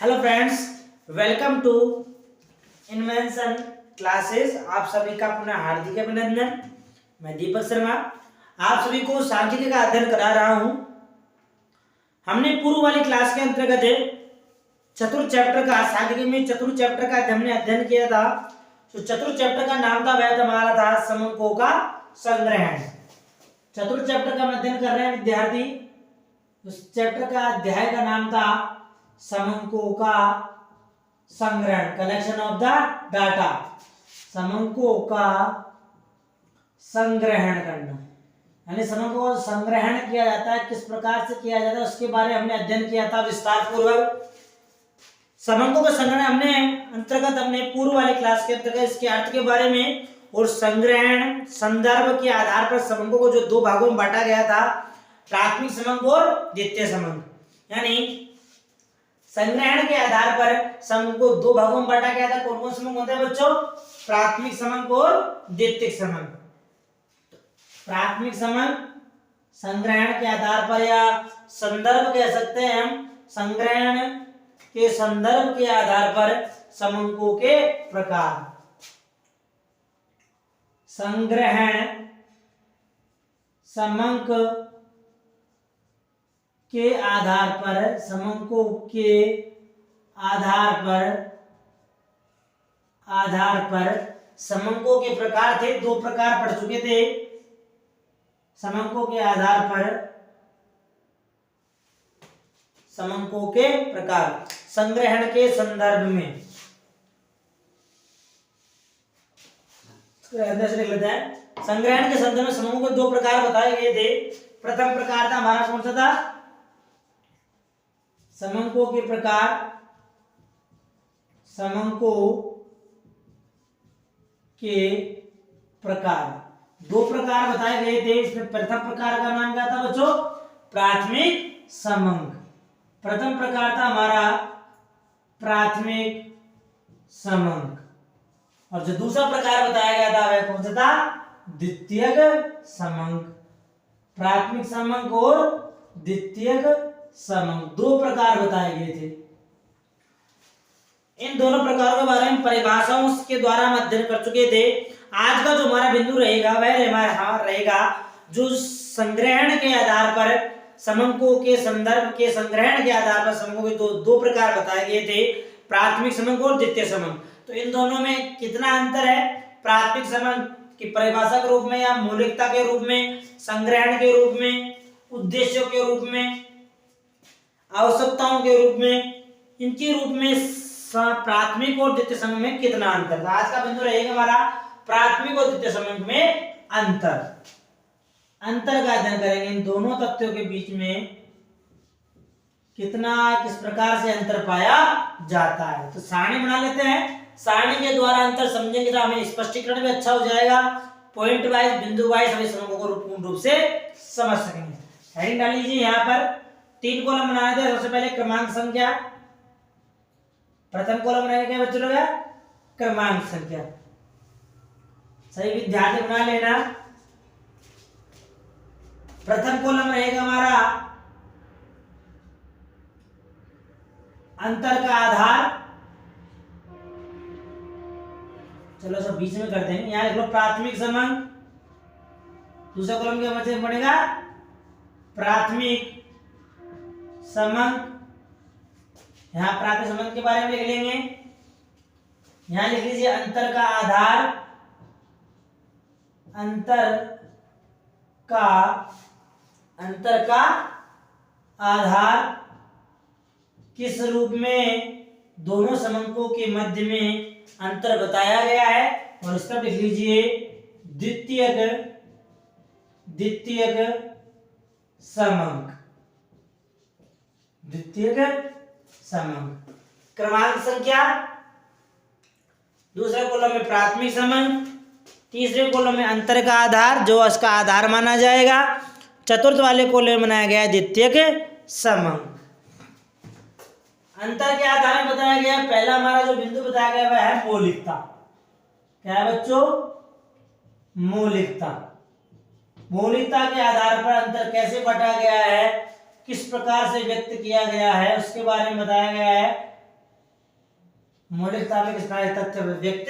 Hello friends, welcome to invention classes. आप सभी का पुनः हार्दिक अभिनंदन। मैं दीपक शर्मा आप सभी को सांख्यिकी का अध्ययन करा रहा हूं। हमने पूर्व वाली क्लास के अंतर्गत चतुर्थ चैप्टर का सांख्यिकी में चतुर्थ चैप्टर का हमने अध्ययन किया था। तो चतुर्थ चैप्टर का नाम था वह हमारा था समंकों का संग्रहण। चतुर्थ चैप्टर का अध्ययन कर रहे हैं विद्यार्थी। उस चैप्टर का अध्याय का नाम था समंकों का संग्रहण, कलेक्शन ऑफ द डाटा। समंकों का संग्रहण करना, यानी समंकों का संग्रहण किया जाता है, किस प्रकार से किया जाता है उसके बारे में हमने अध्ययन किया था विस्तार पूर्वक। समंकों का संग्रहण हमने पूर्व वाली क्लास के अंतर्गत इसके अर्थ के बारे में और संग्रहण संदर्भ के आधार पर समंकों को जो दो भागों में बांटा गया था, प्राथमिक समंक और द्वितीय समंक। यानी संग्रहण के आधार पर समंक को दो भागों में बांटा गया था। कौन कौन समंक होते हैं बच्चों? प्राथमिक समंक और द्वितीयक समंक। प्राथमिक समंक संग्रहण के आधार पर या संदर्भ कह सकते हैं हम, संग्रहण के संदर्भ के आधार पर समंकों के प्रकार। संग्रहण समंक के आधार पर, समंकों के आधार पर समंकों के प्रकार थे। दो प्रकार पढ़ चुके थे। समंकों के आधार पर समंकों के प्रकार संग्रहण के संदर्भ में। लिख लेते हैं। संग्रहण के संदर्भ में समंकों के दो प्रकार बताए गए थे। प्रथम प्रकार था हमारा कौन सा था? समंकों के प्रकार, समंकों के प्रकार दो प्रकार बताए गए थे। इसमें प्रथम प्रकार का नाम क्या था बच्चों? प्राथमिक समंक। प्रथम प्रकार था हमारा प्राथमिक समंक, और जो दूसरा प्रकार बताया गया था वह कौन सा था? द्वितीयक समंक। प्राथमिक समंक और द्वितीयक समंक दो प्रकार बताए गए थे। इन दोनों प्रकारों के बारे में परिभाषाओं के द्वारा हम अध्ययन कर चुके थे। आज का जो हमारा बिंदु रहेगा वह रहेगा जो संग्रहण के आधार पर समंकों के संदर्भ के संग्रहण के आधार पर समंकों के दो प्रकार बताए गए थे, प्राथमिक समंक और द्वितीय समंक। तो इन दोनों में कितना अंतर है? प्राथमिक समंक की परिभाषा के रूप में या मौलिकता के रूप में, संग्रहण के रूप में, उद्देश्यों के रूप में, आवश्यकताओं के रूप में, इनके रूप में प्राथमिक और द्वितीय समंक में कितना अंतर था? आज का बिंदु रहेगा हमारा प्राथमिक और द्वितीय समंक में अंतर का अध्ययन करेंगे। इन दोनों तथ्यों के बीच में किस प्रकार से अंतर पाया जाता है। तो सारणी बना लेते हैं। सारणी के द्वारा अंतर समझेंगे तो हमें स्पष्टीकरण भी अच्छा हो जाएगा। पॉइंट वाइज, बिंदु वाइज सभी समंकों को पूर्ण रूप से समझ सकेंगे। हेडिंग डाल लीजिए। यहाँ पर 3 कॉलम बनाए थे। सबसे पहले क्रमांक संख्या। प्रथम कॉलम रहेगा क्या बच्चों लोग? क्रमांक संख्या। सही विद्यार्थी बना लेना। प्रथम कॉलम रहेगा हमारा अंतर का आधार। चलो सब बीच में करते हैं। यहां लिख लो प्राथमिक समंक। दूसरा कॉलम क्या बच्चे बनेगा? प्राथमिक समंक। यहां प्राथमिक समंक के बारे में लिख लेंगे। यहां लिख लीजिए अंतर का आधार। अंतर का आधार किस रूप में? दोनों समंकों के मध्य में अंतर बताया गया है। और इस तरफ लिख लीजिए द्वितीयक समंक। द्वितीयक समंक। क्रमांक संख्या। दूसरे कॉलम में प्राथमिक समंक। तीसरे कॉलम में अंतर का आधार, जो इसका आधार माना जाएगा। चतुर्थ वाले कॉलम में बनाया गया द्वितीयक समंक। अंतर के आधार में बताया गया। पहला हमारा जो बिंदु बताया गया वह है मौलिकता। क्या है बच्चों? मौलिकता। मौलिकता के आधार पर अंतर कैसे बांटा गया है, किस प्रकार से व्यक्त किया गया है, उसके बारे में बताया गया है। मौलिकता में किस प्रकार के तथ्य व्यक्त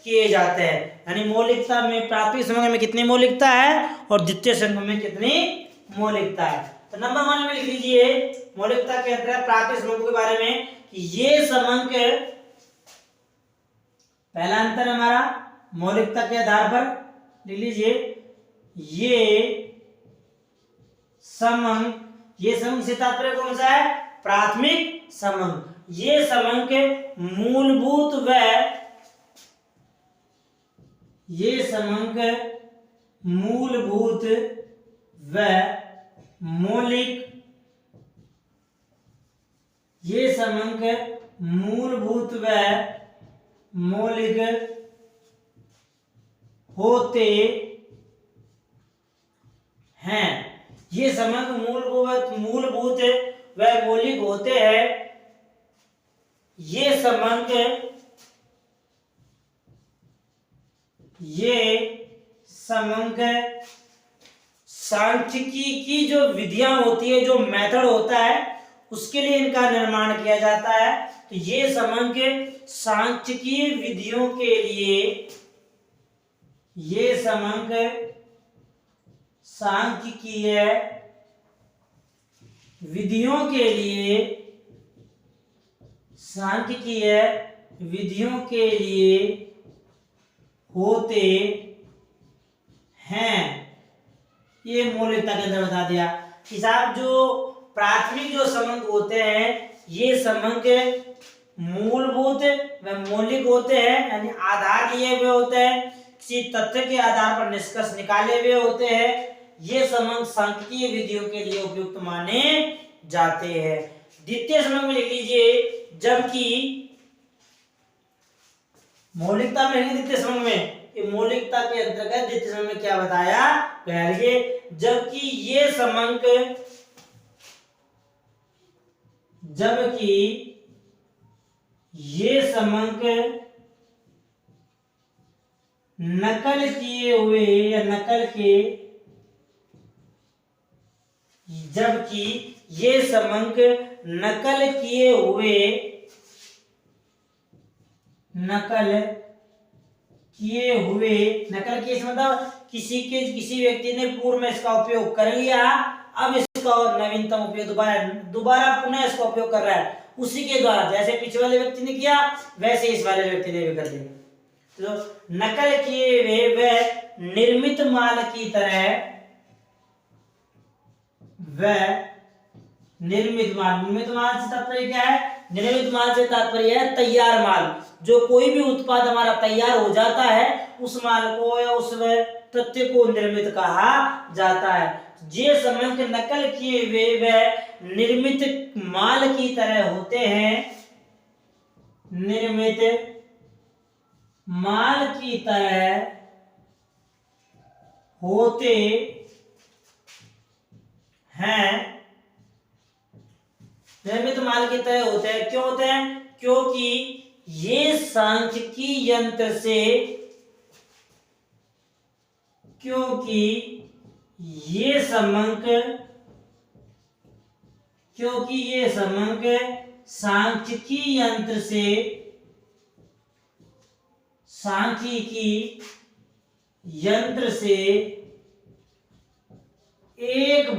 किए जाते हैं। यानी मौलिकता में प्राथमिक समंग में कितनी मौलिकता है और द्वितीय समंग में कितनी मौलिकता है। तो नंबर 1 में लिख लीजिए मौलिकता के अंतर्गत प्राथमिक समंगों के बारे में कि ये समंग, पहला अंतर हमारा मौलिकता के आधार पर लिख लीजिए ये समंग से तात्पर्य कौन सा है? प्राथमिक समंग। ये समंग के मूलभूत व मौलिक होते हैं। ये समंग मूलभूत व मौलिक होते हैं। ये समंग सांख्यिकी की जो विधियां होती है, जो मेथड होता है, उसके लिए इनका निर्माण किया जाता है। तो ये समंग सांख्यिकीय विधियों के लिए, ये समंग सांख्यिकीय विधियों के लिए होते हैं। ये मौलिकता के अंदर बता दिया कि साहब जो प्राथमिक जो समंग होते हैं ये समंग मूलभूत व मौलिक होते हैं, यानी आधार लिए हुए होते हैं, किसी तथ्य के आधार पर निष्कर्ष निकाले हुए होते हैं। ये समंग सांख्यिकीय विधियों के लिए उपयुक्त माने जाते हैं। द्वितीय समंग में लिख लीजिए जबकि मौलिकता में द्वितीय समंग में, मौलिकता के अंतर्गत द्वितीय समंग में क्या बताया पहले, जबकि ये समंग नकल किए हुए या नकल के, जबकि ये समंग नकल किए हुए मतलब किसी व्यक्ति ने पूर्व में इसका उपयोग कर लिया, अब इसका नवीनतम उपयोग दोबारा पुनः इसका उपयोग कर रहा है, उसी के द्वारा जैसे पिछले वाले व्यक्ति ने किया वैसे इस वाले व्यक्ति ने भी कर दिया। तो नकल किए हुए व निर्मित माल की तरह, निर्मित माल से तात्पर्य क्या है? निर्मित माल से तात्पर्य है तैयार माल। जो कोई भी उत्पाद हमारा तैयार हो जाता है उस माल को या उस तथ्य को निर्मित कहा जाता है। ये समंग नकल किए हुए व निर्मित माल की तरह होते हैं, निर्मित माल की तरह होते हैं, निर्मित माल की तरह होते हैं। क्यों होते हैं? क्योंकि ये सांख्यिकी यंत्र से, क्योंकि ये समंग सांख्यिकी यंत्र से, एक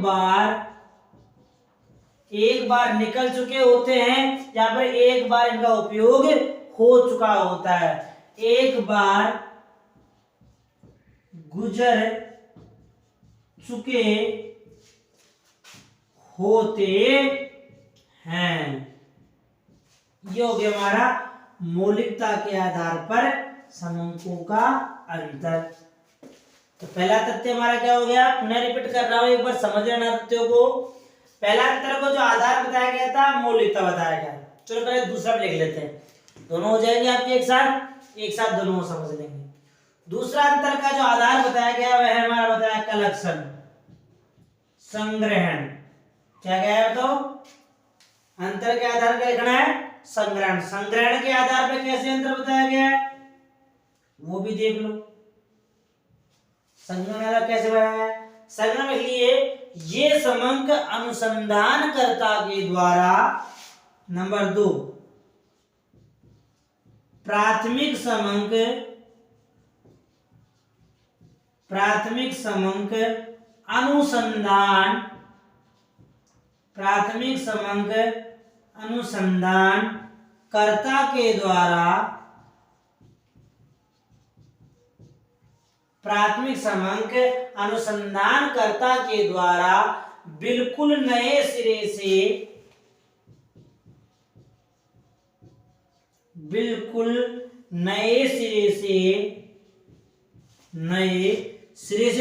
बार निकल चुके होते हैं, या फिर एक बार इनका उपयोग हो चुका होता है, एक बार गुजर चुके होते हैं। ये हो गया हमारा मौलिकता के आधार पर समंगों का अंतर। तो पहला तथ्य हमारा क्या हो गया, पुनः रिपीट कर रहा हूं, एक बार समझ लेना तथ्यों को। पहला अंतर को जो आधार बताया गया था मौलिकता बताया गया। चलो पहले दूसरा लिख लेते हैं, दोनों हो जाएंगे आपके एक साथ दोनों समझ लेंगे। दूसरा अंतर का जो आधार बताया गया वह हमारा बताया कलेक्शन, संग्रहण। क्या गया है? तो अंतर के आधार पर लिखना है संग्रहण। संग्रहण के आधार पर कैसे अंतर बताया गया है वो भी देख लो। संग्रहण कैसे बनाया है? संग्रहण के लिए ये समंग अनुसंधानकर्ता के द्वारा, नंबर 2 प्राथमिक समंक अनुसंधान कर्ता के द्वारा बिल्कुल नए सिरे से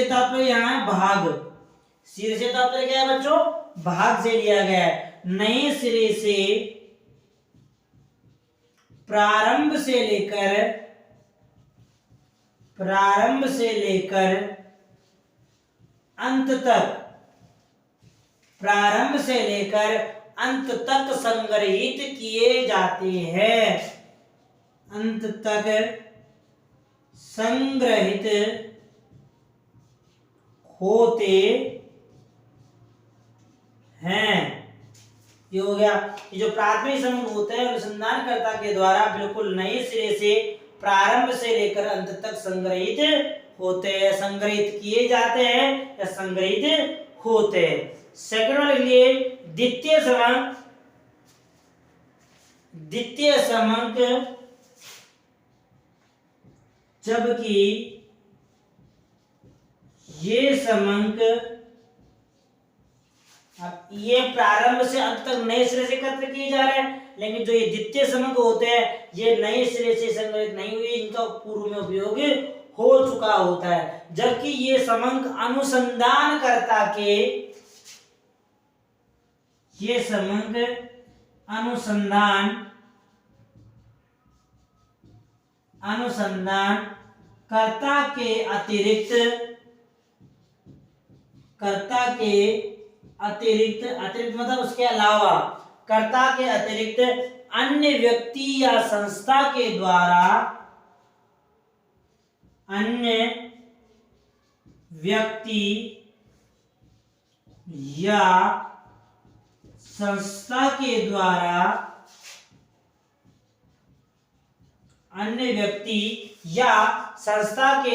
तात्पर्य यहाँ है भाग। सिरे से तात्पर्य क्या है बच्चों? भाग से लिया गया है। नए सिरे से प्रारंभ से लेकर अंत तक संग्रहित किए जाते हैं। अंत तक संग्रहित होते हैं। ये हो गया। ये जो प्राथमिक समूह होते हैं अनुसंधानकर्ता के द्वारा बिल्कुल नए सिरे से प्रारंभ से लेकर अंत तक संग्रहित होते हैं, संग्रहित किए जाते हैं या संग्रहित होते हैं। सेकंड वाले लिए द्वितीय समंक जबकि ये समंक, अब ये प्रारंभ से अंत तक नए सिरे से एकत्र किए जा रहे हैं, लेकिन जो ये द्वितीय समंक होते हैं ये नए सिरे से संग्रहित नहीं हुए, इनका पूर्व में उपयोग हो चुका होता है। जबकि ये समंक अनुसंधानकर्ता के अतिरिक्त मतलब उसके अलावा कर्ता के अतिरिक्त अन्य व्यक्ति या संस्था के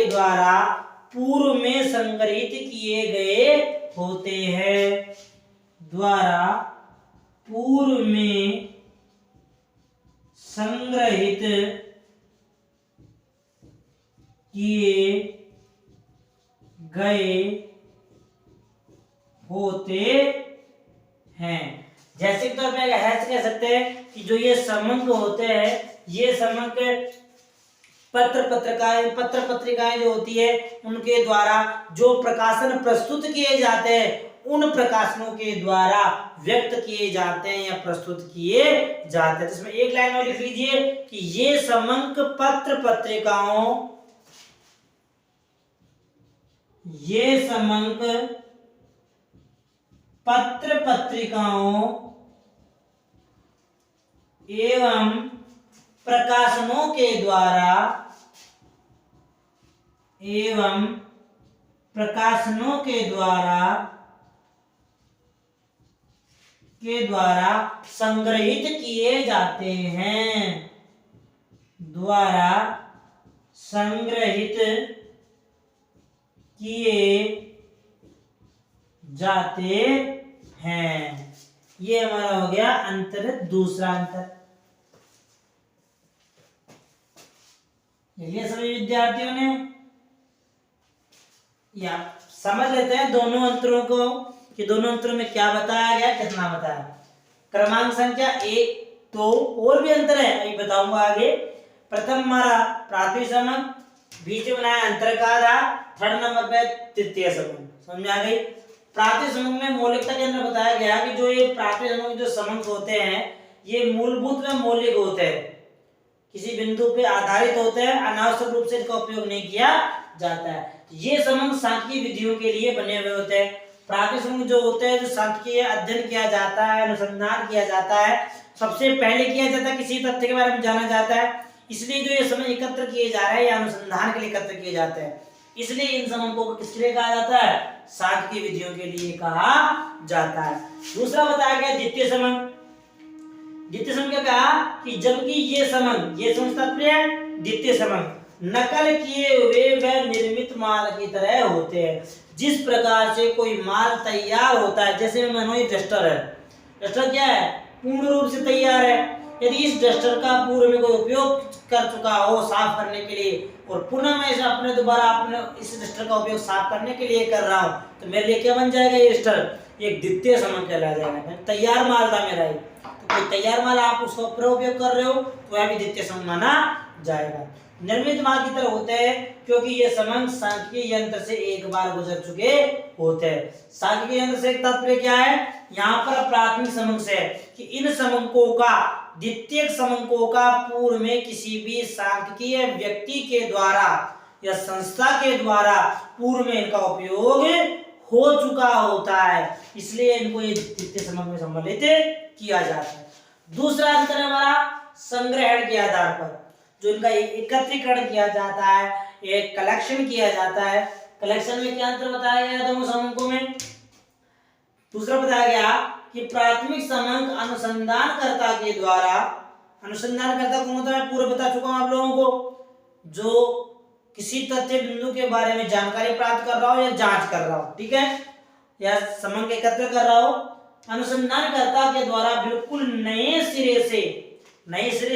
द्वारा पूर्व में संग्रहित किए गए होते हैं। पूर्व में संग्रहित किए गए होते हैं। जैसे कि तौर पे कह सकते हैं कि जो ये समंक होते हैं, ये समंक पत्र पत्रिकाएं जो होती है उनके द्वारा जो प्रकाशन प्रस्तुत किए जाते हैं, उन प्रकाशनों के द्वारा व्यक्त किए जाते हैं या प्रस्तुत किए जाते हैं। इसमें एक लाइन में लिख लीजिए कि ये समंक पत्र पत्रिकाओं एवं प्रकाशनों के द्वारा संग्रहित किए जाते हैं। ये हमारा हो गया दूसरा अंतर। ये सभी विद्यार्थियों ने या समझ लेते हैं दोनों अंतरों को कि दोनों अंतरों में क्या बताया गया, कितना बताया। क्रमांक संख्या 1 2 और भी अंतर है, अभी बताऊंगा आगे। प्रथम हमारा प्राथमिक समंक, बीच में बनाया अंतर का आधार, थर्ड नंबर पे तृतीय समंक। समझ में आ गई। प्राथमिक समंक में मौलिकता के अंदर बताया गया कि जो ये प्राथमिक समंक जो समंक होते हैं ये मूलभूत में मौलिक होते हैं, किसी बिंदु पे आधारित होते हैं, अनावश्यक रूप से इनका उपयोग नहीं किया जाता है। ये समंक सांख्यिकीय विधियों के लिए बने हुए होते हैं। प्राथमिक समंक जो होते हैं, जो सांख्यिकीय अध्ययन किया जाता है, अनुसंधान किया जाता है, सबसे पहले किया जाता है, किसी तथ्य के बारे में जाना जाता है, इसलिए जो ये समंक एकत्र किए जा रहे हैं या अनुसंधान के लिए एकत्र किए जाते हैं, इसलिए इन समंकों को किसके लिए कहा जाता है? सांख्यिकीय विधियों के लिए कहा जाता है। दूसरा बताया गया द्वितीय समंक। द्वितीय समंग क्या कहा कि जबकि ये समंग तात्पर्य है द्वितीय समंग नकल किए हुए व निर्मित माल की तरह होते हैं। जिस प्रकार से कोई माल तैयार होता है, जैसे मानो ये डस्टर है, डस्टर क्या है पूर्ण रूप से तैयार है। यदि इस डस्टर का पूर्व में कोई उपयोग कर चुका हो साफ करने के लिए और पुनः मैं इसे अपने दोबारा अपने इस डस्टर का उपयोग साफ करने के लिए कर रहा हूँ, तो मेरे लिए क्या बन जाएगा ये डस्टर, एक द्वितीय समंग कहला जाएगा। तैयार माल था मेरा, तो कोई तैयार माल आप उसका प्रयोग कर रहे हो तो वह भी द्वितीय समंग माना जाएगा। निर्मित माल की तरह होते हैं क्योंकि ये समंग सांख्यिकीय यंत्र से एक बार गुजर चुके होते हैं। सांख्यिकीय यंत्र से तात्पर्य क्या है, यहाँ पर प्राथमिक समंग से है कि इन समंकों का द्वितीयक समंकों का पूर्व में किसी भी सांख्यिकीय व्यक्ति के द्वारा या संस्था के द्वारा पूर्व में इनका उपयोग हो चुका होता है, इसलिए इनको ये द्वितीय समंग में सम्मिलित किया जाता है। दूसरा अंतर है हमारा संग्रहण के आधार पर, जो इनका एकत्रीकरण किया जाता है, एक कलेक्शन किया जाता है। कलेक्शन में क्या अंतर बताया गया दोनों समंकों में। दूसरा बताया गया कि प्राथमिक समंग अनुसंधानकर्ता के द्वारा, अनुसंधानकर्ता कौन होता है पूर्व बता चुका हूं आप लोगों को, जो किसी तथ्य बिंदु के बारे में जानकारी प्राप्त कर रहा हो या जांच कर रहा हो, ठीक है, या समंग एकत्र कर रहा हो, अनुसंधानकर्ता के द्वारा बिल्कुल नए सिरे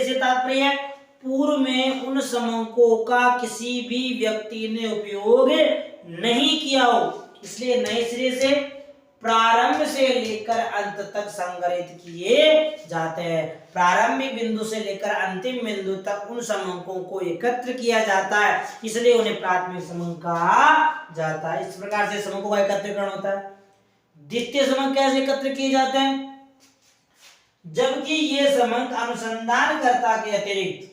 से तात्पर्य है पूर्व में उन समंकों का किसी भी व्यक्ति ने उपयोग नहीं किया हो, इसलिए नए सिरे से प्रारंभ से लेकर अंत तक संग्रहित किए जाते हैं। प्रारंभिक बिंदु से लेकर अंतिम बिंदु तक उन समंकों को एकत्र किया जाता है, इसलिए उन्हें प्राथमिक समंग कहा जाता है। इस प्रकार से समंकों का एकत्रीकरण होता है। द्वितीय समंग कैसे एकत्र किए जाते हैं, जबकि ये समंग अनुसंधानकर्ता के अतिरिक्त,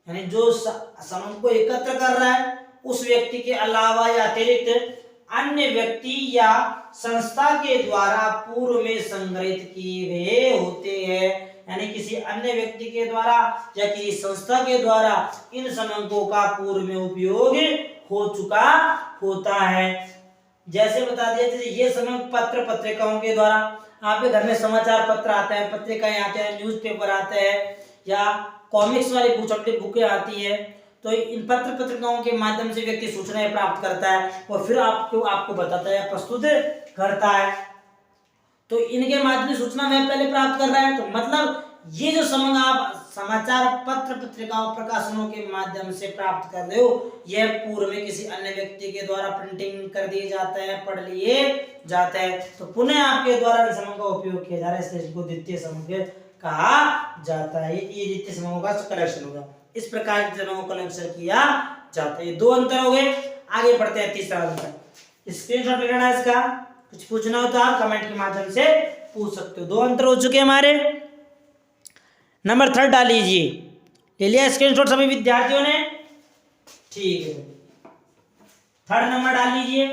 यानी जो समंग को एकत्र कर रहा है उस व्यक्ति के अलावा या अतिरिक्त अन्य व्यक्ति या संस्था के द्वारा पूर्व में संग्रहित किए गए होते हैं, यानी किसी अन्य व्यक्ति के द्वारा या किसी संस्था के द्वारा इन समंकों का पूर्व में उपयोग हो चुका होता है। जैसे बता दिया, जैसे ये समंग पत्र पत्रिकाओं के द्वारा, आपके घर में समाचार पत्र आते हैं, पत्रिकाएं आते हैं, न्यूज़पेपर आते हैं या कॉमिक्स वाली छोटी बुकें आती है, तो इन पत्र पत्रिकाओं के माध्यम से व्यक्ति सूचनाएं प्राप्त करता है और फिर आपको बताता है, प्रस्तुत करता है। तो इनके माध्यम से सूचना वह पहले प्राप्त कर रहा है, तो मतलब ये जो समंग आप समाचार पत्र पत्रिकाओं प्रकाशनों के माध्यम से प्राप्त कर रहे हो, यह पूर्व में किसी अन्य व्यक्ति के द्वारा प्रिंटिंग कर दिए जाते हैं, पढ़ लिए जाते हैं, तो पुनः आपके द्वारा समंग का उपयोग किया जा रहा है, इसलिए इसको द्वितीय समंग कहा जाता है। ये द्वितीय समंगों का कलेक्शन होगा। इस प्रकार के समंगों का कलेक्शन किया जाता है। दो अंतर हो गए, आगे बढ़ते हैं तीसरा अंतर। स्क्रीनशॉट लेना है इसका, कुछ पूछना हो तो आप कमेंट के माध्यम से पूछ सकते हो। दो अंतर हो चुके हमारे। नंबर 3 डाल लीजिए, ले लिया स्क्रीनशॉट सभी विद्यार्थियों ने, ठीक है। 3rd नंबर डाल लीजिए,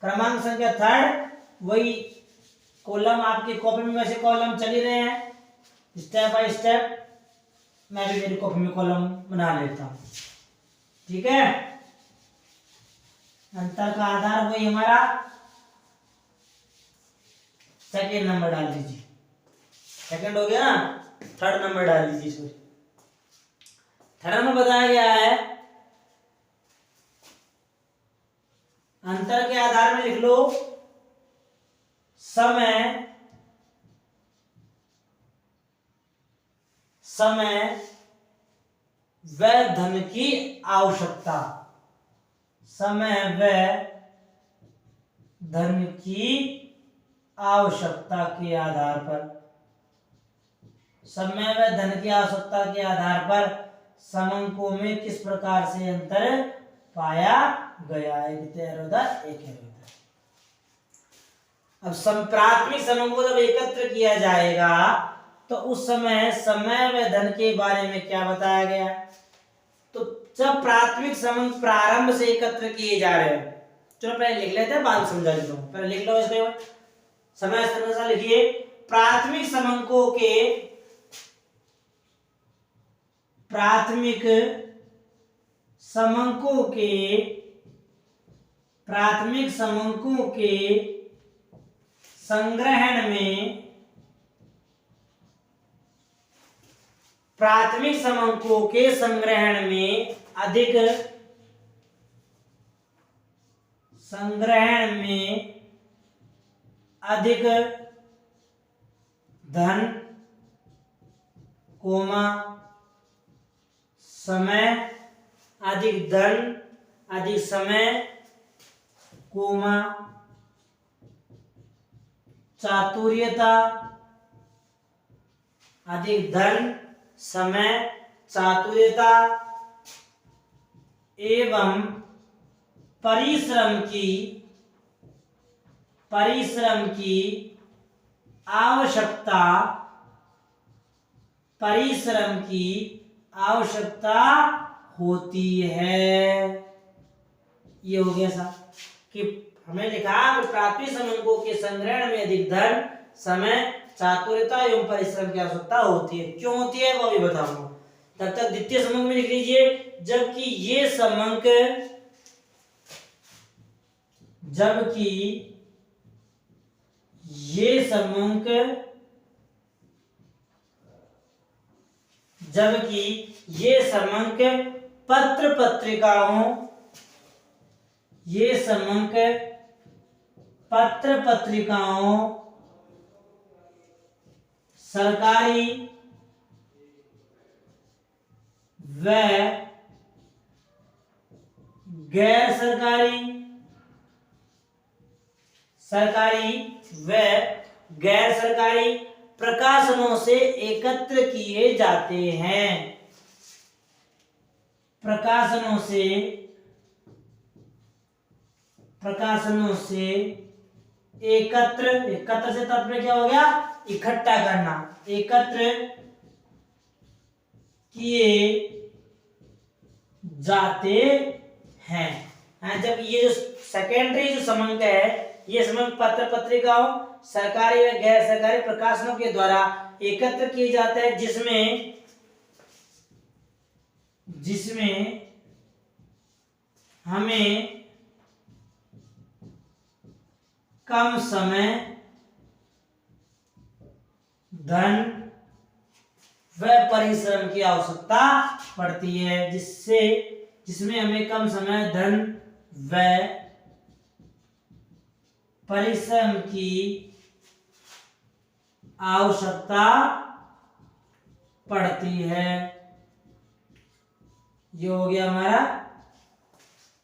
क्रमांक संख्या 3rd, वही कॉलम आपकी कॉपी में वैसे कॉलम चल ही रहे हैं, स्टेप बाय स्टेप मैं भी मेरी कॉपी में कॉलम बना लेता हूं, ठीक है। अंतर का आधार वही हमारा 2nd नंबर डाल दीजिए, 2nd हो गया ना, 3rd नंबर डाल दीजिए। सॉरी 3rd नंबर बताया गया है, अंतर के आधार में लिख लो समय व धन की आवश्यकता, समय व धन की आवश्यकता के आधार पर, समय व धन की आवश्यकता के आधार पर समंकों में किस प्रकार से अंतर पाया गया। एक तैरोदर एक है। अब प्राथमिक समंग को जब एकत्र किया जाएगा तो उस समय व धन के बारे में क्या बताया गया। तो जब प्राथमिक समंग प्रारंभ से एकत्र किए जा रहे हैं, चलो पहले लिख लेते हैं, बाद समझा देता हूं, पहले लिख लो इसको, समय अनुसार लिखिए। प्राथमिक समंकों के संग्रहण में प्राथमिक समंकों के संग्रहण में अधिक धन कोमा समय, अधिक समय कोमा चातुर्यता, अधिक धन समय चातुर्यता एवं परिश्रम की आवश्यकता होती है। ये हो गया साहब कि हमने लिखा कि प्राथमिक समंकों के संग्रहण में अधिक धन समय चातुर्यता एवं परिश्रम की आवश्यकता होती है। क्यों होती है वो भी बताऊंगा। तब तक द्वितीय समंक में लिख लीजिए, जबकि ये समंक पत्र पत्रिकाओं सरकारी व गैर सरकारी प्रकाशनों से एकत्र किए जाते हैं। प्रकाशनों से एकत्र से तात्पर्य क्या हो गया? इकट्ठा करना। एकत्र किए जाते हैं। जब ये जो सेकेंडरी जो समंक है, ये समंक पत्र पत्रिकाओं सरकारी व गैर सरकारी प्रकाशनों के द्वारा एकत्र किए जाते हैं, जिसमें हमें कम समय, धन व परिश्रम की आवश्यकता पड़ती है। जिसमें हमें कम समय, धन व परिश्रम की आवश्यकता पड़ती है। ये हो गया हमारा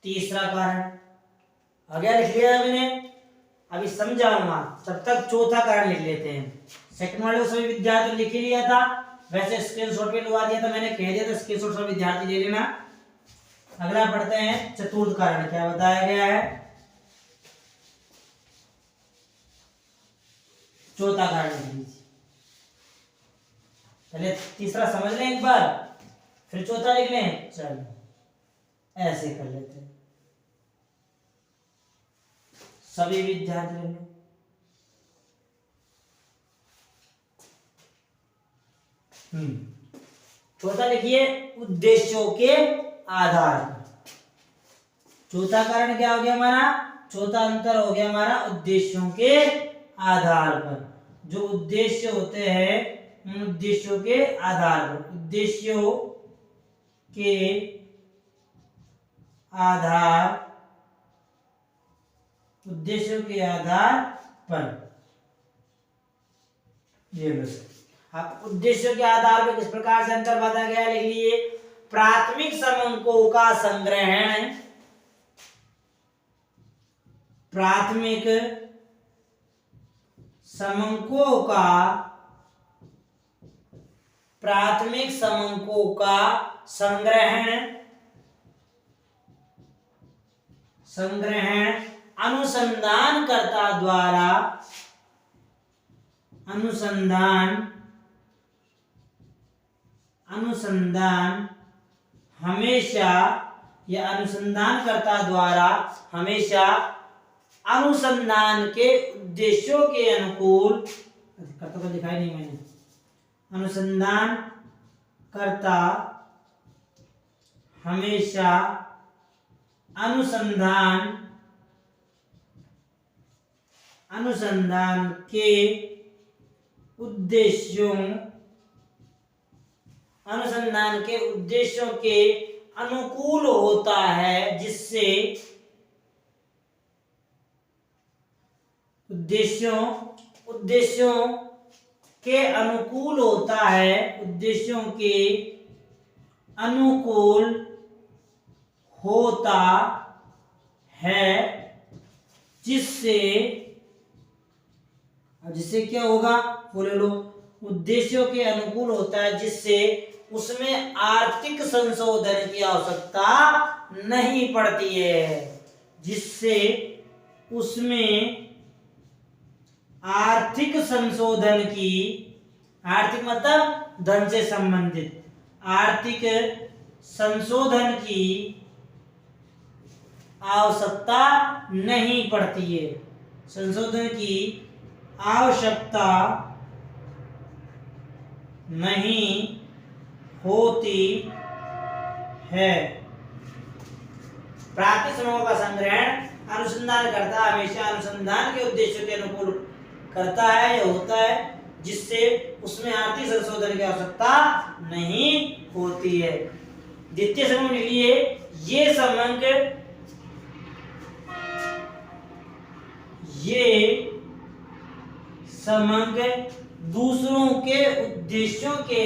तीसरा कारण। आगे लिख लिया मैंने, अभी समझाऊंगा, तब तक चौथा कारण लिख लेते हैं। सेकंड वाले को सभी विद्यार्थी लिख ही लिया था, वैसे स्क्रीनशॉट पे लगा दिया था, मैंने कह दिया था स्क्रीनशॉट सभी विद्यार्थी ले लेना। अगला पढ़ते हैं चतुर्थ कारण, क्या बताया गया है? चौथा कारण लिख लीजिए। पहले तीसरा समझ लें एक बार, फिर चौथा लिख लें। चलो ऐसे कर लेते हैं, सभी विद्यार्थी। चौथा लिखिए, उद्देश्यों के आधार पर। चौथा कारण क्या हो गया हमारा? चौथा अंतर हो गया हमारा उद्देश्यों के आधार पर। जो उद्देश्य होते हैं उन उद्देश्यों के आधार पर, उद्देश्यों के आधार पर। ये लो, अब उद्देश्यों के आधार पर किस प्रकार से अंतर बताया गया लिख लीजिए। प्राथमिक समंकों का संग्रहण प्राथमिक समंकों का संग्रहण अनुसंधानकर्ता द्वारा हमेशा अनुसंधान के उद्देश्यों के अनुकूल, कर्ता को दिखाई नहीं मैंने, अनुसंधानकर्ता हमेशा अनुसंधान के उद्देश्यों अनुसंधान के उद्देश्यों के अनुकूल होता है, जिससे उद्देश्यों के अनुकूल होता है, उद्देश्यों के अनुकूल होता है, जिससे क्या होगा, बोले लो, उद्देश्यों के अनुकूल होता है, जिससे उसमें आर्थिक संशोधन की आवश्यकता नहीं पड़ती है, जिससे उसमें आर्थिक संशोधन की, आर्थिक मतलब धन से संबंधित, आर्थिक संशोधन की आवश्यकता नहीं पड़ती है, संशोधन की आवश्यकता नहीं होती है। प्राप्ति समूहों का संग्रहण अनुसंधानकर्ता हमेशा अनुसंधान के उद्देश्यों के अनुकूल करता है या होता है, जिससे उसमें आर्थिक संशोधन की आवश्यकता नहीं होती है। द्वितीय समूह के लिए ये समंग दूसरों के उद्देश्यों के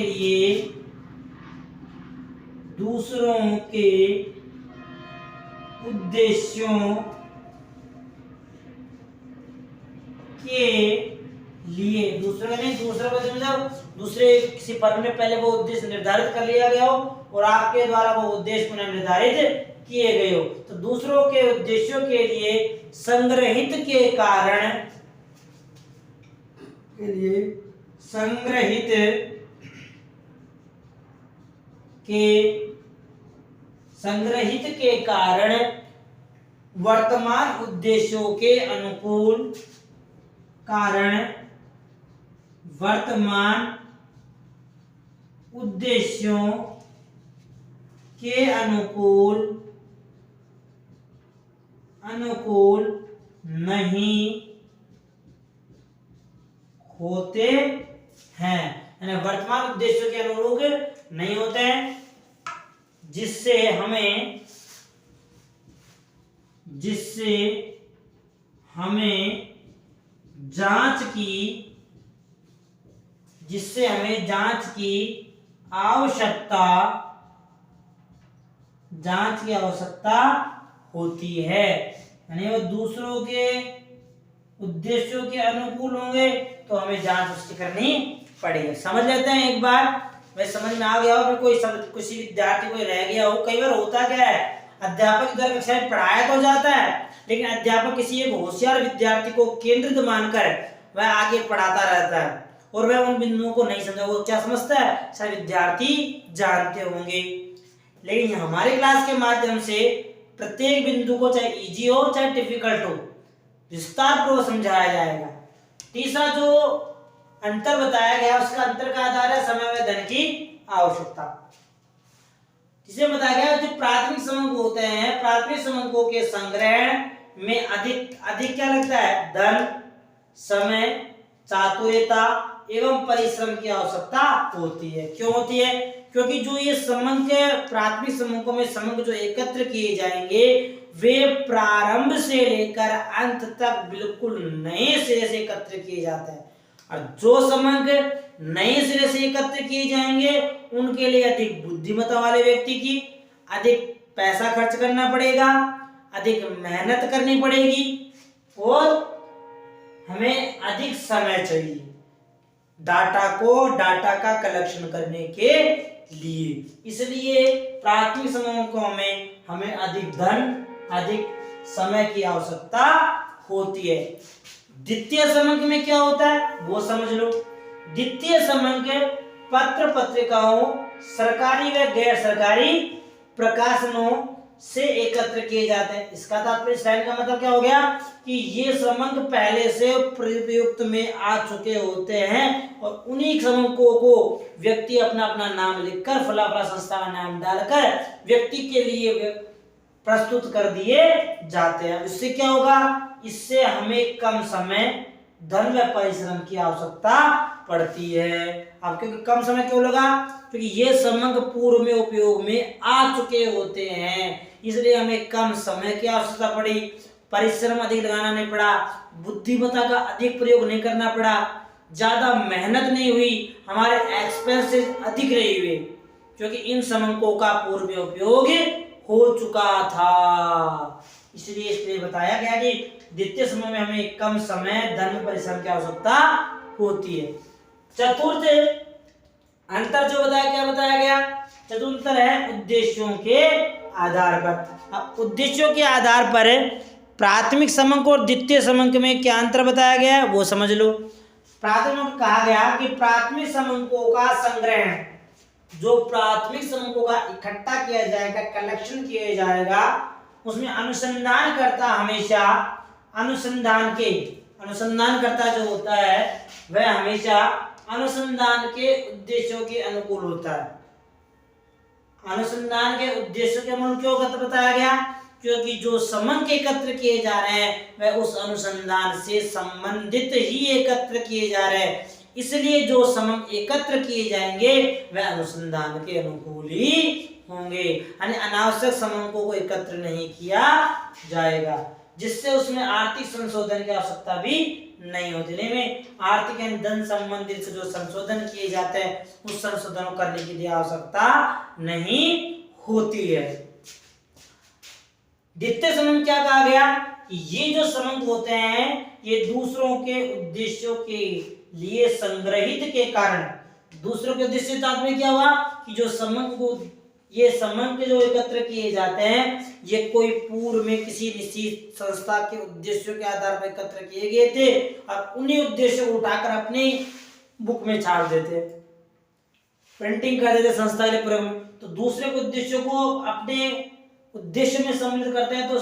दूसरों दूसरे किसी फर्म में पहले वो उद्देश्य निर्धारित कर लिया गया हो और आपके द्वारा वो उद्देश्य पुनः निर्धारित किए गए हो, तो दूसरों के उद्देश्यों के लिए संग्रहित के कारण वर्तमान उद्देश्यों के अनुकूल नहीं होते हैं, यानी वर्तमान उद्देश्यों के अनुरूप नहीं होते हैं, जिससे हमें जांच की आवश्यकता होती है। यानी वो दूसरों के उद्देश्यों के अनुकूल होंगे तो हमें जांच उसकी करनी पड़ेगी। समझ लेते हैं एक बार, वैसे समझ में आ गया हो, कोई किसी विद्यार्थी कोई रह गया हो। कई बार होता क्या है, अध्यापक इधर कक्षा में पढ़ाया तो जाता है, लेकिन अध्यापक किसी एक होशियार विद्यार्थी को केंद्रित मानकर वह आगे पढ़ाता रहता है और वह उन बिंदुओं को नहीं समझा। वो क्या समझता है, शायद विद्यार्थी जानते होंगे, लेकिन हमारे क्लास के माध्यम से प्रत्येक बिंदु को चाहे इजी हो चाहे डिफिकल्ट हो विस्तार पूर्वक समझाया जाएगा। तीसरा जो अंतर बताया गया उसका अंतर का आधार है समय व धन की आवश्यकता। जिसे बताया गया जो प्राथमिक समंक होते हैं, प्राथमिक समंकों के संग्रहण में अधिक क्या लगता है, धन, समय, चातुर्यता एवं परिश्रम की आवश्यकता होती है। क्यों होती है, क्योंकि जो ये समंक प्राथमिक समंकों में समंक जो एकत्र किए जाएंगे वे प्रारंभ से लेकर अंत तक बिल्कुल नए सिरे से एकत्र किए जाते हैं, और जो समंक नए सिरे से एकत्र किए जाएंगे उनके लिए अधिक बुद्धिमत्ता वाले व्यक्ति की अधिक पैसा खर्च करना पड़ेगा, अधिक मेहनत करनी पड़ेगी और हमें अधिक समय चाहिए डाटा का कलेक्शन करने के लिए। इसलिए प्राथमिक समंकों में हमें अधिक धन, अधिक समय की आवश्यकता होती है। द्वितीय समंक में क्या होता है वो समझ लो। द्वितीय समंक पत्र पत्रिकाओं, सरकारी व गैर सरकारी प्रकाशनों से एकत्र किए जाते हैं। इसका तात्पर्य इस लाइन का मतलब क्या हो गया कि ये समंक पहले से प्रयुक्त में आ चुके होते हैं और उन्हीं समंकों को व्यक्ति अपना अपना नाम लिखकर फला फला संस्था का नाम डालकर व्यक्ति के लिए प्रस्तुत कर दिए जाते हैं। इससे क्या होगा, इससे हमें कम समय, धन व परिश्रम की आवश्यकता पड़ती है। अब क्योंकि कम समय क्यों लगा, क्योंकि ये समंक पूर्व में उपयोग में आ चुके होते हैं, इसलिए हमें कम समय की आवश्यकता पड़ी, परिश्रम अधिक लगाना नहीं पड़ा, बुद्धिमत्ता का अधिक प्रयोग नहीं करना पड़ा, ज्यादा मेहनत नहीं हुई, हमारे एक्सपेंसेस अधिक नहीं हुए, क्योंकि इन समंकों का पूर्व में उपयोग हो चुका था। इसलिए बताया गया कि द्वितीय समय में हमें कम समय धन परिश्रम की आवश्यकता होती है। चतुर्थ अंतर जो बताया, क्या बताया गया, चतुर्थ है उद्देश्यों के आधार पर। अब उद्देश्यों के आधार पर प्राथमिक समंक और द्वितीय समंक में क्या अंतर बताया गया है वो समझ लो। प्राथमिक में कहा गया कि प्राथमिक समंकों का संग्रहण, जो प्राथमिक समंकों का इकट्ठा किया जाएगा, कलेक्शन किया जाएगा, उसमें अनुसंधानकर्ता हमेशा अनुसंधानकर्ता जो होता है वह हमेशा अनुसंधान के उद्देश्यों के अनुकूल होता है। अनुसंधान के उद्देश्यों के अनुकूल क्यों बताया गया, क्योंकि जो समंक एकत्र किए जा रहे हैं वह उस अनुसंधान से संबंधित ही एकत्र किए जा रहे हैं, इसलिए जो समंक एकत्र किए जाएंगे वह अनुसंधान के अनुकूल ही होंगे, यानी अनावश्यक समंकों को एकत्र नहीं किया जाएगा, जिससे उसमें आर्थिक संशोधन की आवश्यकता भी नहीं होती। नहीं में आर्थिक एवं धन संबंधित से जो संशोधन किए जाते हैं उस संशोधन को करने की आवश्यकता नहीं होती है। द्वितीय समंक क्या कहा गया, ये जो समंक होते हैं ये दूसरों के उद्देश्यों के लिए संग्रहित के कारण, दूसरों के उद्देश्य में क्या हुआ कि जो समंक को, ये समंक जो एकत्र किए जाते हैं ये कोई पूर्व में किसी निश्चित संस्था के उद्देश्यों के आधार पर एकत्र किए गए थे और उन्हीं उद्देश्यों को उठाकर अपनी बुक में छाप देते, प्रिंटिंग कर देते संस्था के पूर्व में, तो दूसरे के उद्देश्यों को अपने उद्देश्य में सम्मिलित करते हैं, तो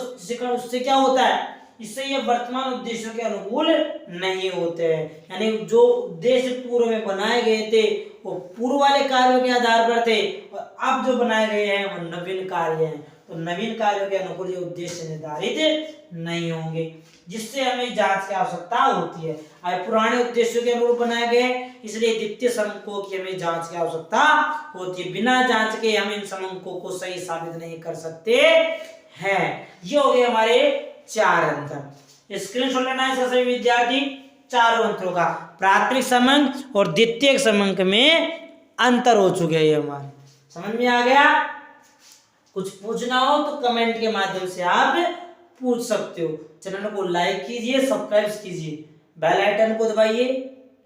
उससे क्या होता है, इससे ये वर्तमान उद्देश्यों के अनुकूल नहीं होते हैं। यानी जो उद्देश्य पूर्व में बनाए गए थे वो पूर्व वाले कार्यों के आधार पर थे और अब जो बनाए गए हैं वो नवीन कार्य हैं, तो नवीन कार्यों के अनुकूल ये उद्देश्य निर्धारित नहीं होंगे, जिससे हमें जांच की आवश्यकता होती है। अब पुराने उद्देश्यों के अनुरूप बनाए गए, इसलिए द्वितीय समंकों की हमें जांच की आवश्यकता होती है। बिना जांच के हम इन समंकों को सही साबित नहीं कर सकते हैं। ये हो गए हमारे 4 अंतर। स्क्रीनशॉट लेना है सभी विद्यार्थी, चारों अंतरों का, प्राथमिक समंक और द्वितीय समंक में अंतर हो चुके हैं हमारे, समझ में आ गया। कुछ पूछना हो तो कमेंट के माध्यम से आप पूछ सकते हो। चैनल को लाइक कीजिए, सब्सक्राइब कीजिए, बेल आइकन को दबाइए,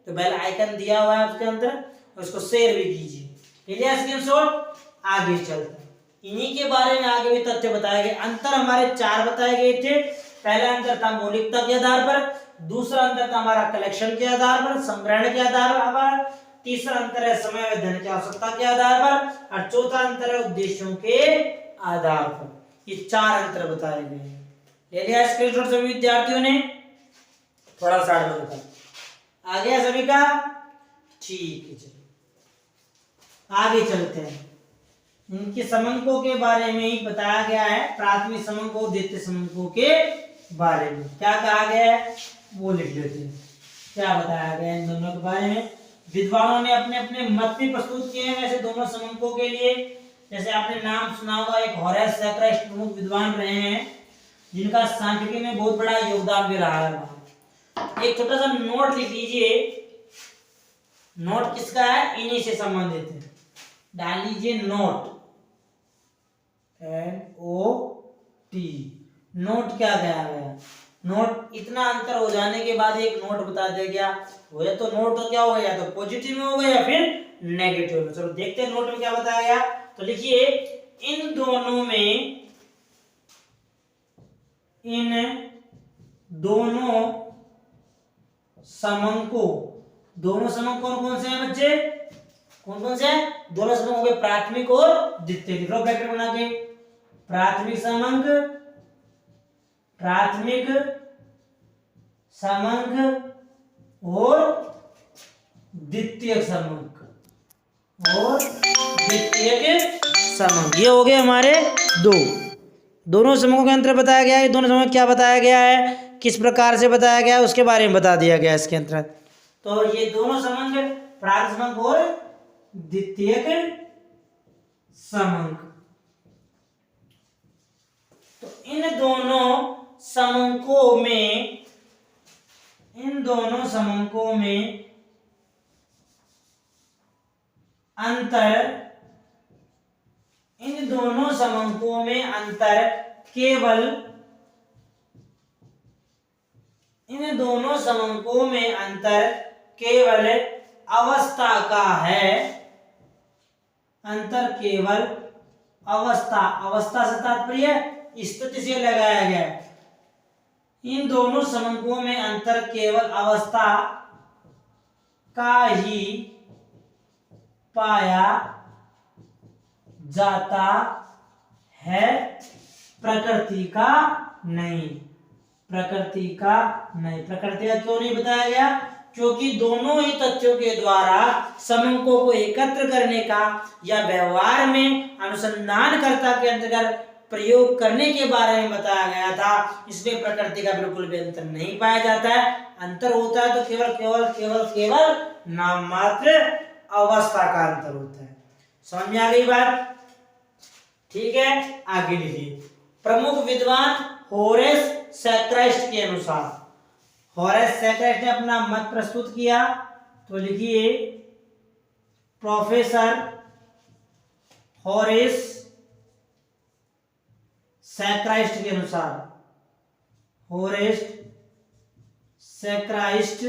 तो बेल आइकन दिया हुआ है उसके अंदर, और इसको शेयर भी कीजिए। लिया स्क्रीनशॉट, आगे चलते हैं। इन्हीं के बारे में आगे भी तथ्य बताए गए। अंतर हमारे 4 बताए गए थे। पहला अंतर था मौलिकता के आधार पर, दूसरा अंतर था हमारा कलेक्शन के आधार पर, संग्रहण के आधार पर, तीसरा अंतर है समय व धन की आवश्यकता के आधार पर, और चौथा अंतर है उद्देश्यों के आधार पर। ये 4 अंतर बताए गए हैं। ले लिया स्क्रीनशॉट सभी विद्यार्थियों ने, थोड़ा सा आ गया सभी का, ठीक है। चलिए आगे चलते हैं। इनके समंकों के बारे में ही बताया गया है, प्राथमिक समंक और द्वितीय समंकों के बारे में क्या कहा गया है वो लिख लेते हैं। क्या बताया गया इन दोनों के बारे में, विद्वानों ने अपने अपने मत भी प्रस्तुत किए हैं वैसे दोनों समंकों के लिए। जैसे आपने नाम सुना होगा, एक होरेस सैक्राइस प्रमुख विद्वान रहे हैं जिनका सांख्यिकी में बहुत बड़ा योगदान भी रहा है। एक छोटा सा नोट लिख लीजिए, नोट किसका है, इन्हीं से संबंधित है, डाल लीजिए नोट, NOT। नोट क्या कहा गया, नोट इतना अंतर हो जाने के बाद एक नोट बता दिया गया, वो या तो नोट तो क्या हो गया, या तो पॉजिटिव में हो गया या फिर नेगेटिव में। चलो देखते हैं नोट में क्या बताया गया। तो लिखिए, इन दोनों समंकों, दोनों समंक कौन कौन से हैं बच्चे, कौन कौन से हैं, दोनों समंक हो गए प्राथमिक और द्वितीय। लिखो ब्रैकेट बना के, प्राथमिक समंक, प्राथमिक समंक और द्वितीय समंक, और द्वितीय समंक, ये हो गए हमारे दोनों समूहों के अंतर बताया गया है। दोनों समूह क्या बताया गया है, किस प्रकार से बताया गया है, उसके बारे में बता दिया गया है इसके अंतर्गत। तो ये दोनों समंक, प्रारंभिक समंक और द्वितीयक समंक, तो इन दोनों समंकों में अंतर, इन दोनों समंकों में अंतर केवल, इन दोनों समंकों में अंतर केवल अवस्था का है, अंतर केवल अवस्था, अवस्था से तात्पर्य स्थिति से लगाया गया। इन दोनों समंकों में अंतर केवल अवस्था का ही पाया जाता है, प्रकृति का नहीं, प्रकृति का नहीं। प्रकृति का क्यों नहीं बताया गया? क्योंकि दोनों ही तथ्यों के द्वारा समंकों को एकत्र करने का या व्यवहार में अनुसंधानकर्ता के अंतर्गत प्रयोग करने के बारे में बताया गया था, इसमें प्रकृति का बिल्कुल भी अंतर नहीं पाया जाता है। अंतर होता है तो केवल केवल केवल केवल नाम मात्र अवस्था का अंतर होता है। समझ में आ गई बात? ठीक है, आगे लिखिए। प्रमुख विद्वान होरेस सैक्राइस्ट के अनुसार, होरेस सैक्राइस्ट ने अपना मत प्रस्तुत किया, तो लिखिए प्रोफेसर होरेस सैक्राइस्ट के अनुसार, होरेस सैक्राइस्ट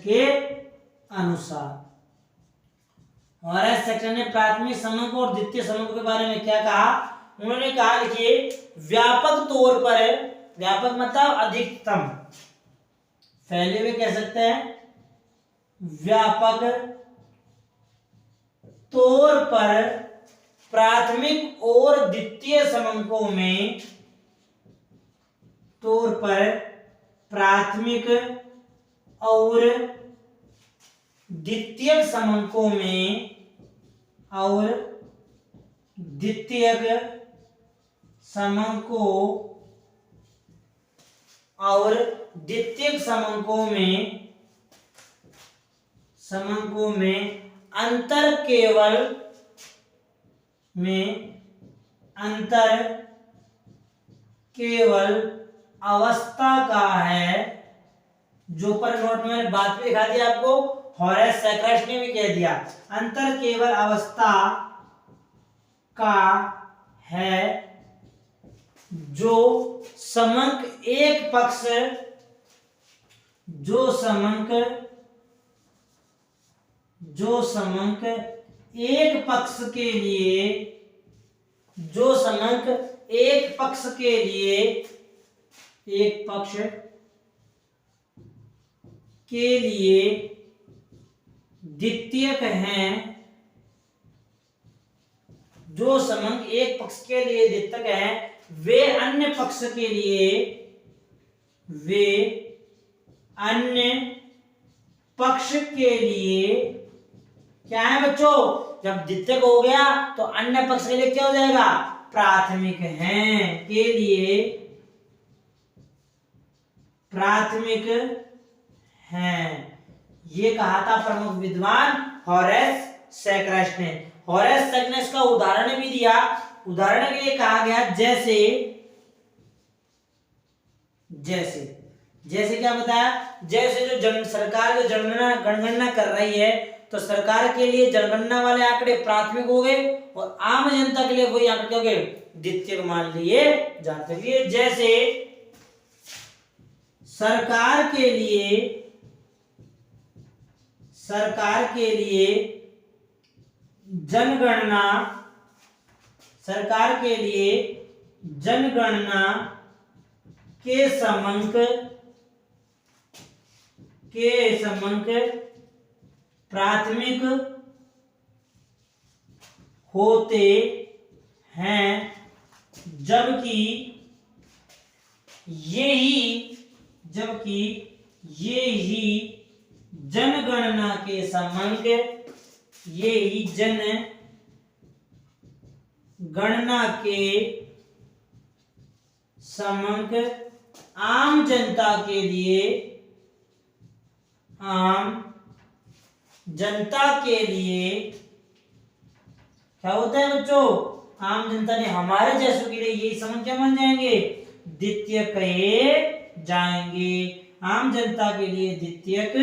के अनुसार, होरेस सैक्राइस्ट ने प्राथमिक समंक और द्वितीय समंक के बारे में क्या कहा? उन्होंने कहा कि व्यापक तौर पर, व्यापक मतलब अधिकतम, फैले हुए कह सकते हैं, व्यापक तौर पर प्राथमिक और द्वितीय समंकों में, तौर पर प्राथमिक और द्वितीयक समंकों में, और द्वितीयक समंकों और द्वितीयक समंकों में अंतर केवल अवस्था का है, जो पर नोट में बात भी दिखा दी आपको, होरेस सैक्राइस्ट ने भी कह दिया, अंतर केवल अवस्था का है, जो समंक एक पक्ष, जो समंक एक पक्ष के लिए, जो समंक एक पक्ष के लिए, एक पक्ष के लिए द्वितीयक हैं, जो समंक एक पक्ष के लिए द्वितीयक हैं, वे अन्य पक्ष के लिए, वे अन्य पक्ष के लिए क्या है बच्चों? जब द्वितीयक हो गया तो अन्य पक्ष के लिए क्या हो जाएगा? प्राथमिक हैं, के लिए प्राथमिक हैं। ये कहा था प्रमुख विद्वान होरेस सैक्राइस्ट ने। होरेस सैक्राइस्ट का उदाहरण भी दिया। उदाहरण के लिए कहा गया जैसे, जैसे क्या बताया? जैसे जो सरकार जो जनगणना कर रही है, तो सरकार के लिए जनगणना वाले आंकड़े प्राथमिक हो गए और आम जनता के लिए वही आंकड़े हो गए द्वितीयक मान लिए जाते हैं। जैसे सरकार के लिए जनगणना के समंक प्राथमिक होते हैं, जबकि ये ही जनगणना के समंक, ये ही जनगणना के समंक आम जनता के लिए, आम जनता के लिए क्या होता है बच्चों, आम जनता ने हमारे जैसों के लिए यही समंक क्या बन जाएंगे, द्वितीय कहे जाएंगे। आम जनता के लिए द्वितीयक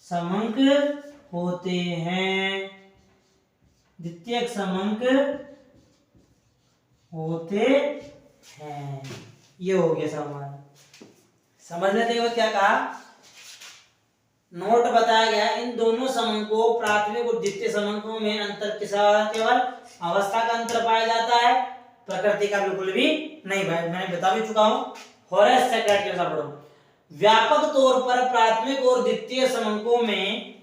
समंक होते हैं, द्वितीयक समंक होते हैं। ये हो गया सवाल, समझ लेते हो क्या कहा। नोट बताया गया इन दोनों समंकों प्राथमिक और द्वितीय समंकों में अंतर किसा, केवल अवस्था का अंतर पाया जाता है, प्रकृति का बिल्कुल भी नहीं भाई, मैंने बता भी चुका हूं। होरेस सेकेंड के साथ पढ़ो। व्यापक तौर पर प्राथमिक और द्वितीय समंकों में,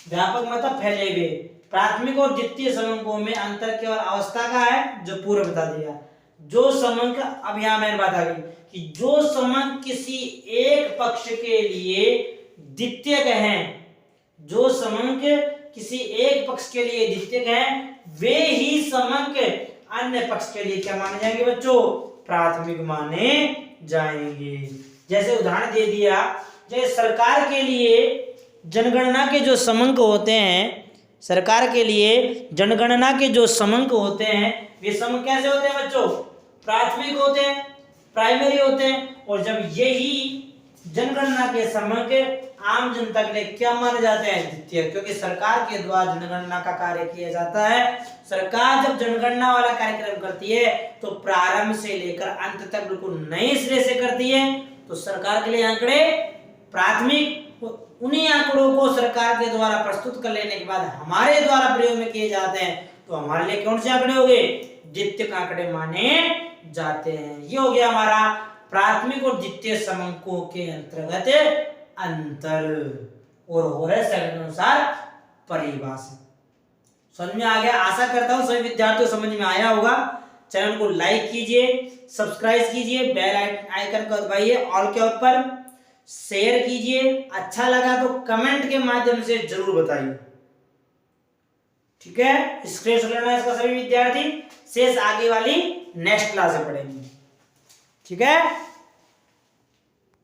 व्यापक मतलब फैले हुए, प्राथमिक और द्वितीय समंकों में अंतर केवल अवस्था का है, जो पूर्व बता दिया। जो समंक, अब यहां मैंने बात आ गई कि जो समंक किसी एक पक्ष के लिए द्वितीयक हैं, जो समंक किसी एक पक्ष के लिए द्वितीयक हैं, वे ही समंक अन्य पक्ष के लिए क्या माने जाएंगे बच्चों, प्राथमिक माने जाएंगे। जैसे उदाहरण दे दिया, जैसे सरकार के लिए जनगणना के जो समंक होते हैं, सरकार के लिए जनगणना के जो समंक होते हैं, वे समंक कैसे होते हैं बच्चों, प्राथमिक होते हैं, प्राइमरी होते हैं। और जब यही जनगणना के समंक आम जनता के लिए क्या माने जाते हैं, द्वितीय, क्योंकि सरकार के द्वारा जनगणना का कार्य किया जाता है। सरकार जब जनगणना वाला कार्यक्रम करती है तो प्रारंभ से लेकर अंत तक बिल्कुल नए सिरे से करती है। तो सरकार के लिए आंकड़े प्राथमिक, उन्हीं आंकड़ों को सरकार के द्वारा प्रस्तुत कर लेने के बाद हमारे द्वारा प्रयोग में किए जाते हैं, तो हमारे लिए कौन से आंकड़े हो गए, द्वितीयक आंकड़े माने जाते हैं। ये हो गया हमारा प्राथमिक और द्वितीय समंकों के अंतर्गत अंतर और होरेस के अनुसार परिभाषा। समझ में आ गया, आशा करता हूं सभी विद्यार्थियों समझ में आया होगा। चैनल को लाइक कीजिए, सब्सक्राइब कीजिए, बेल आइकन को दबाइए ऑल के ऊपर, शेयर कीजिए। अच्छा लगा तो कमेंट के माध्यम से जरूर बताइए, ठीक है। स्क्रीनशॉट लेना इसका सभी विद्यार्थी, शेष आगे वाली नेक्स्ट क्लास में पढ़ेंगे, ठीक है।